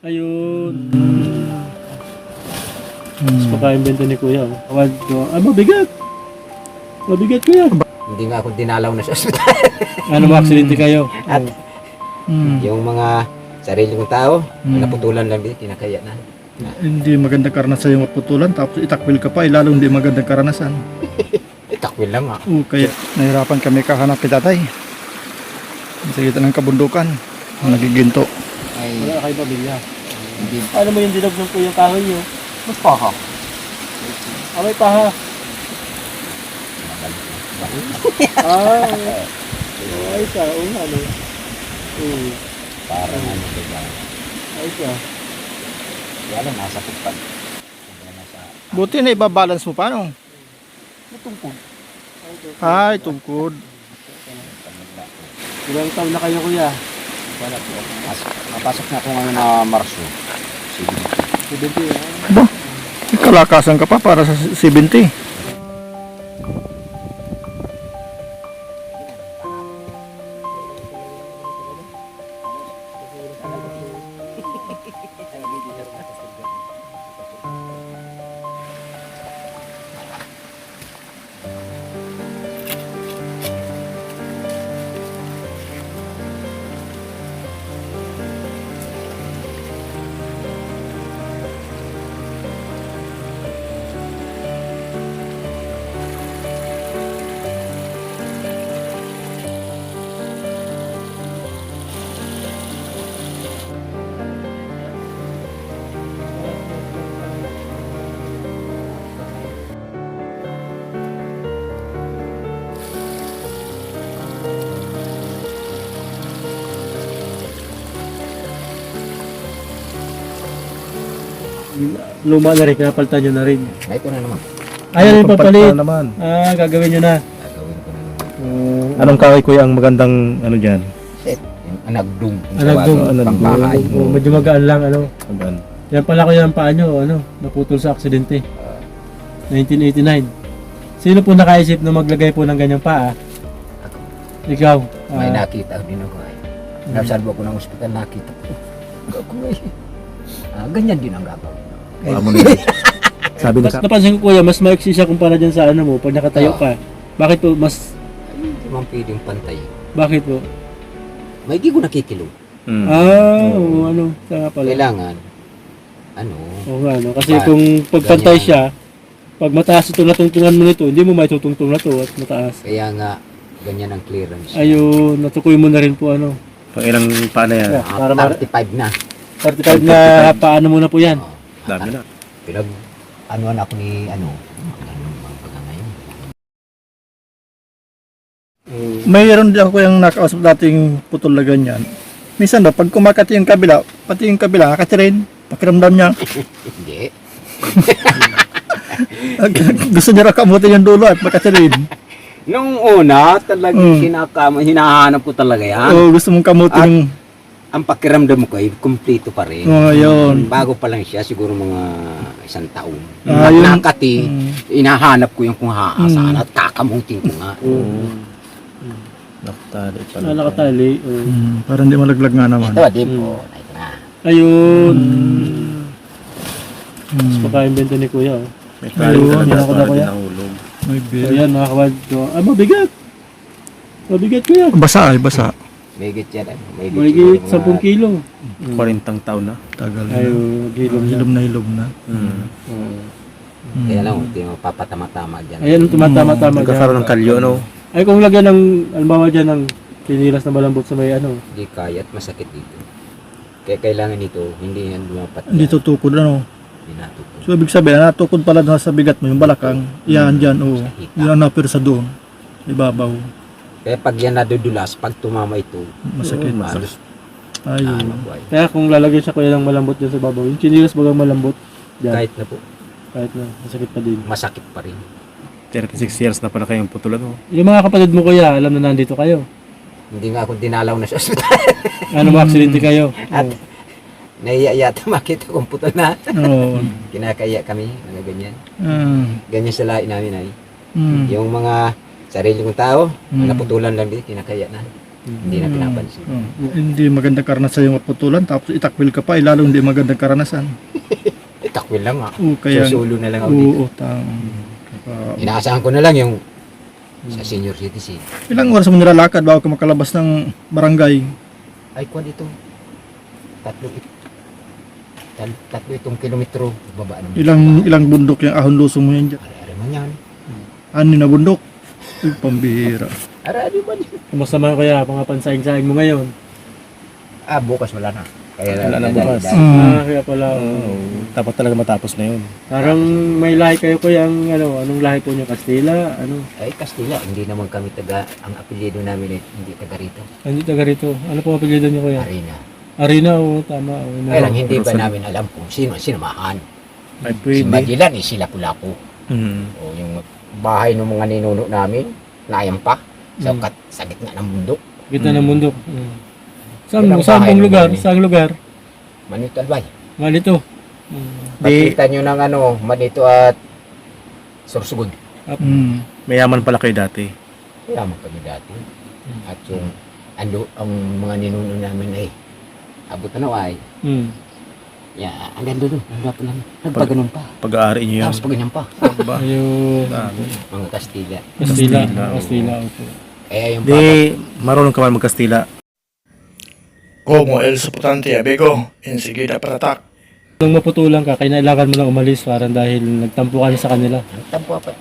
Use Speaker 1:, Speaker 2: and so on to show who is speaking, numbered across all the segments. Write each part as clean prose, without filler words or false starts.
Speaker 1: Ayun. Mas pagka-invento ni Kuya. Awad ko. Ah, mabigat. Mabigat, Kuya.
Speaker 2: Hindi nga ako dinalaw na sa ospital.
Speaker 1: Ano ba, aksidente kayo?
Speaker 2: At yung mga sarili kong tao, naputulan lang din, kinakaya na.
Speaker 3: Hindi magandang karanasan yung maputulan, tapos itakwil ka pa, lalo hindi magandang karanasan.
Speaker 2: Takwil lang nga.
Speaker 3: Kaya nahirapan kami kahanap kay tatay. Sa gitna ng kabundukan, nagiginto.
Speaker 1: Wala kayo pamilya.
Speaker 2: Hindi.
Speaker 1: Ano mo yung dinog ng Kuyang kahoy nyo?
Speaker 2: Mas paha.
Speaker 1: Ah, may paha. Ah, ayos ah. Oo nga, no? Oo.
Speaker 2: Parang ano diba?
Speaker 1: Ayos ah.
Speaker 2: Kaya lang, nasa pagpag.
Speaker 3: Buti na ibabalance mo pa, no?
Speaker 1: Matungkod.
Speaker 3: Ay, tungkod.
Speaker 1: Ilang taon na kayo, Kuya?
Speaker 2: Wala po. Napasok na ako ngayon na Marso.
Speaker 1: 70 ah.
Speaker 3: Ba? Kalakasan ka pa para sa 70.
Speaker 1: Luma na rin, pinapalitan nyo na rin.
Speaker 2: Ay, ito na naman.
Speaker 1: Ayaw yung papalit.
Speaker 3: naman.
Speaker 1: Ah, gagawin nyo na.
Speaker 2: Gagawin ko na naman.
Speaker 3: Anong kahoy kuya ang magandang ano diyan?
Speaker 2: Set. Yung anagdung.
Speaker 1: Anagdung.
Speaker 2: Pangbahay.
Speaker 1: Medyo magaan lang, ano.
Speaker 3: Aban.
Speaker 1: Yan pala ko yung paa nyo, ano, naputol sa aksidente. 1989. Sino po nakaisip na maglagay po ng ganyang paa?
Speaker 2: Ako.
Speaker 1: Ikaw.
Speaker 2: May nakita din ako ay. Nasalbo ako ng ospital, nakita ko. Ako ay. Ganyan din ang gagawin.
Speaker 3: Sabi na
Speaker 1: Napansin ko, Kuya, mas maiksi siya kumpara dyan sa ano mo, pag nakatayo ka. Bakit po mas,
Speaker 2: Hindi man pwedeng pantay.
Speaker 1: bakit po?
Speaker 2: May di ko nakikilo.
Speaker 1: Oo, ano, sana pala.
Speaker 2: Kailangan, ano,
Speaker 1: Oo nga, no? Kasi kung pagpantay siya, pag mataas itong natungtungan mo nito, hindi mo may tutungtong na to at mataas.
Speaker 2: kaya nga, ganyan ang clearance.
Speaker 1: Ayun, natukoy mo na rin po ano.
Speaker 3: Pang ilang paano yan?
Speaker 1: Para
Speaker 2: 35 na.
Speaker 1: 35 na paano muna po yan.
Speaker 3: Dami na.
Speaker 2: Pinag, anuan ako ni, ano bang pagka ngayon?
Speaker 3: Mayroon din ako yung nakausap dating putol na ganyan. Minsan daw, pag kumakati yung kabila, pati yung kabila, nakati rin. Pakiramdam niya.
Speaker 2: Hindi.
Speaker 3: Gusto niya raw kamutin yung dulo at makati rin.
Speaker 2: Nung una, talagang hinahanap ko talaga yan.
Speaker 3: Oo, gusto mong kamutin yung...
Speaker 2: Ang pakiramdam ko ay kumpleto pa rin.
Speaker 3: Oo, yun.
Speaker 2: Bago pa lang siya, siguro mga 1 taon.
Speaker 3: Yun.
Speaker 2: Nakati, inahanap ko yung kung haasaan at kakamutin ko nga.
Speaker 3: Nakatali
Speaker 1: Ah, nakatali.
Speaker 3: Para hindi malaglag nga naman.
Speaker 2: Ito, di po. Ito na.
Speaker 1: Ayun. Mas pagka-invento ni Kuya. Oh.
Speaker 3: Ayun,
Speaker 1: Yan ako na, Kuya.
Speaker 3: May
Speaker 1: So
Speaker 3: beer.
Speaker 1: yan, mga kabad ko. Ah, mabigat. Mabigat, Kuya.
Speaker 3: Basa ay basa.
Speaker 2: May yan.
Speaker 1: Mahigit 10 kilo.
Speaker 3: 40 taon na. Tagal na.
Speaker 1: Ayun, hilom na.
Speaker 3: Hilom na.
Speaker 1: Oo.
Speaker 2: Kaya lang, hindi mo papatama-tama dyan.
Speaker 1: Ayan ang tumatama-tama dyan.
Speaker 3: ng kalyo, no?
Speaker 1: Ay, kung lagyan ng, alimbawa dyan ng pinilas na malambot sa may ano.
Speaker 2: Hindi kaya at masakit dito. Kaya kailangan ito, hindi yan lumapat.
Speaker 3: Hindi tutukod, ano?
Speaker 2: Hindi natutup.
Speaker 3: So, ibig sabihin, natukod pala doon sa bigat mo, yung balakang. Yan, dyan, oo. Yun ang napirsa doon. Ibabaw.
Speaker 2: Kaya pag yan nadudulas, pag tumama ito,
Speaker 3: Masakit.
Speaker 2: halos
Speaker 3: Ayun.
Speaker 2: buhay.
Speaker 1: Kaya kung lalagyan siya Kuya ng malambot dyan sa babaw, yung chinilas bagang malambot dyan.
Speaker 2: Kahit na po,
Speaker 1: Kahit na, masakit pa din.
Speaker 2: masakit pa rin.
Speaker 3: 36 years na pala kayong putulan, no?
Speaker 1: Yung mga kapatid mo Kuya, alam na nandito kayo.
Speaker 2: Hindi nga ako dinalaw na sa ospital.
Speaker 1: Ano ba, aksidente kayo?
Speaker 2: At naiya yata makita kong putol na.
Speaker 3: Oo.
Speaker 2: Kinakaya kami, mga ganyan.
Speaker 3: Mm.
Speaker 2: Ganyan sa lahi namin ay.
Speaker 3: Mm.
Speaker 2: Yung mga sarili kong tao, naputulan lang din, kinakaya na. Hindi na pinapansin.
Speaker 3: Hindi magandang karanasan yung maputulan, tapos itakwil ka pa, lalong hindi magandang karanasan.
Speaker 2: Takwil lang nga.
Speaker 3: Kaya,
Speaker 2: Susulo na lang ako dito. Inaasahan ko na lang yung sa senior citizen.
Speaker 3: Ilang oras mo nilalakad bago ka makalabas ng barangay?
Speaker 2: Ay, kwan ito. Tatlo itong kilometro. Baba naman.
Speaker 3: Ilang bundok yung ahon lusong mo yan dyan?
Speaker 2: Ari-ari man yan.
Speaker 3: Ano na bundok? Ay, pambihira.
Speaker 2: Ari-ari man yan.
Speaker 1: Kamusta man kaya mga pansaing-saing mo ngayon?
Speaker 2: Bukas wala na. Kaya
Speaker 4: Wala na
Speaker 2: dahil-
Speaker 4: bukas.
Speaker 2: dahil-
Speaker 1: Kaya pala.
Speaker 4: Dapat talaga matapos na yun.
Speaker 1: Parang may lahi kayo kuya, anong lahi po niyo? Kastila? Ano?
Speaker 2: Ay, Kastila. Hindi naman kami ang apelyido namin ay hindi taga rito.
Speaker 1: Hindi taga rito. Ano po apelyido niyo kuya?
Speaker 2: Arena.
Speaker 1: Arena, o tama.
Speaker 2: Kaya lang hindi pa namin alam kung sino ang sinamahan.
Speaker 4: Ay,
Speaker 2: Si
Speaker 4: pwede.
Speaker 2: Magellan, sila Pulaco.
Speaker 4: Mm.
Speaker 2: O yung bahay ng mga ninuno namin, nayampa. Sa gitna ng bundok.
Speaker 1: Gitna ng bundok. Saan
Speaker 2: Ilang
Speaker 1: saan
Speaker 2: bahay
Speaker 1: pong
Speaker 2: naman
Speaker 1: lugar?
Speaker 2: eh.
Speaker 1: Saan lugar?
Speaker 2: Manito Albay.
Speaker 1: Malito.
Speaker 2: Pakita nyo ng Manito at Sorsogon.
Speaker 4: Mayaman pala kayo dati.
Speaker 2: Kaya kami dati. At yung ang mga ninuno namin ay abot na ay hanggang doon. Nagpaganon pa.
Speaker 4: Pag-aari nyo yan.
Speaker 2: Tapos paganyan pa.
Speaker 4: Ba?
Speaker 1: Ayun.
Speaker 4: Dami.
Speaker 2: Mga Kastila.
Speaker 1: Kastila.
Speaker 4: Kastila, oo.
Speaker 1: Kastila. Opo.
Speaker 2: Eh yung
Speaker 4: Di,
Speaker 2: papa.
Speaker 4: marunong ka man magkastila.
Speaker 3: Como el soportante abego, enseguida patatak.
Speaker 1: Nung maputulan ka, kailangan mo lang umalis parang dahil nagtampo ka na sa kanila.
Speaker 2: Ang tampo pa.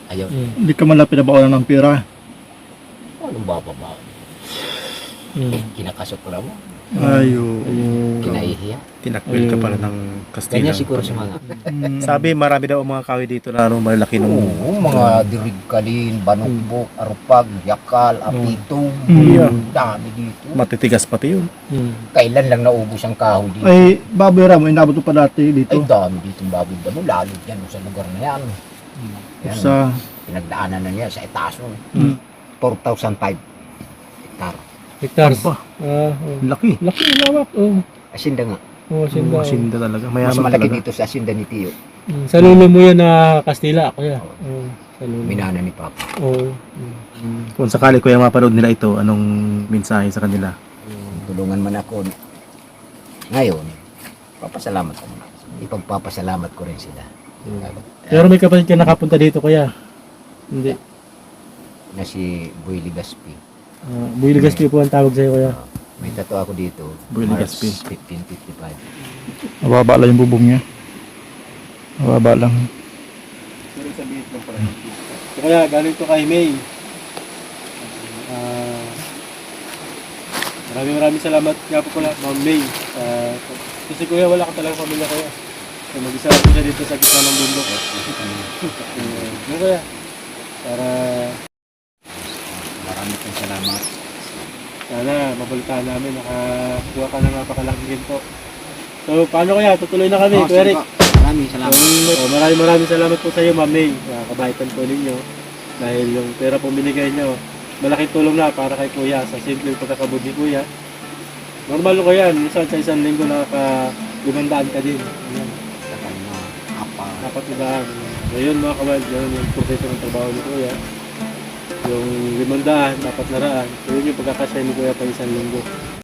Speaker 2: Ayaw.
Speaker 3: Hindi ka man lang pinabawalan ng pera.
Speaker 2: Anong baba? Kinakasok ko lang mo.
Speaker 3: Ayo.
Speaker 2: Kinaihiya.
Speaker 4: Tinakwil ka pala ng Kastila.
Speaker 2: Ganyan siguro sa mga.
Speaker 4: Sabi, marami daw ang mga kahoy dito na malalaki nung...
Speaker 2: Oo, mga dirigkalin, banugbok, arupag, yakal, apitong. Dami dito.
Speaker 4: Matitigas pati yun.
Speaker 2: Kailan lang naubos ang kahoy dito?
Speaker 3: Ay, baboy Ram, inabot mo pa dati
Speaker 2: Ay,
Speaker 3: dito.
Speaker 2: dami dito ang baboy damo, lalo dyan sa lugar na yan. Yan,
Speaker 3: Sa,
Speaker 2: pinagdaanan na niya sa etaso.
Speaker 3: Mm.
Speaker 2: 4,005 hektar.
Speaker 1: Hectares.
Speaker 4: Ano Laki.
Speaker 1: Laki, lawak. Oh.
Speaker 2: Asinda nga.
Speaker 1: Oh, sinda.
Speaker 4: Masinda talaga.
Speaker 2: Mas
Speaker 4: Mayaman
Speaker 2: malaki
Speaker 4: talaga.
Speaker 2: dito sa asinda ni Tiyo.
Speaker 1: Sa lulo mo yan na Kastila, kuya. Oh, sa lulo.
Speaker 2: Minana ni Papa.
Speaker 1: Oh.
Speaker 4: Kung sakali kuya mapanood nila ito, anong mensahe sa kanila?
Speaker 2: Tulungan man ako. Ngayon, papasalamat ko muna. Ipagpapasalamat ko rin sila.
Speaker 1: Pero may kapatid ka nakapunta dito, kuya. Hindi.
Speaker 2: Na si Boy Ligaspi.
Speaker 1: Buy Legaspi po ang tawag sa'yo, kuya.
Speaker 2: May tato ako dito.
Speaker 4: Boy
Speaker 2: March
Speaker 4: Ligaspi.
Speaker 2: 1555.
Speaker 3: mababa lang yung bubong niya. Mababa lang.
Speaker 1: So, kaya galing to kay May. Maraming salamat nga po pala, Ma'am May. Kasi kuya, wala ka talagang pamilya, kuya. So, mag-isa lang po siya dito sa gitna ng bundok. Ano kuya? Para
Speaker 2: Maraming salamat.
Speaker 1: sana mabalitaan namin, nakakuha ka ng napakalaking ginto. So, paano kaya? Tutuloy na kami, Kuya Rick.
Speaker 2: Maraming salamat.
Speaker 1: Maraming salamat po sa iyo, Ma'am May. Kabaitan po ninyo. Dahil yung pera po binigay nyo, malaking tulong na para kay Kuya sa simpleng pagkakabud ni Kuya. Normal ko yan, minsan sa isang linggo nakaka-500 ka din. Ayan, dapat ibaan. Ngayon mga kawal, yun yung proseso ng trabaho ni Kuya. Yung 500, dapat naraan. So yun yung pagkakasya ni Kuya pa isang linggo.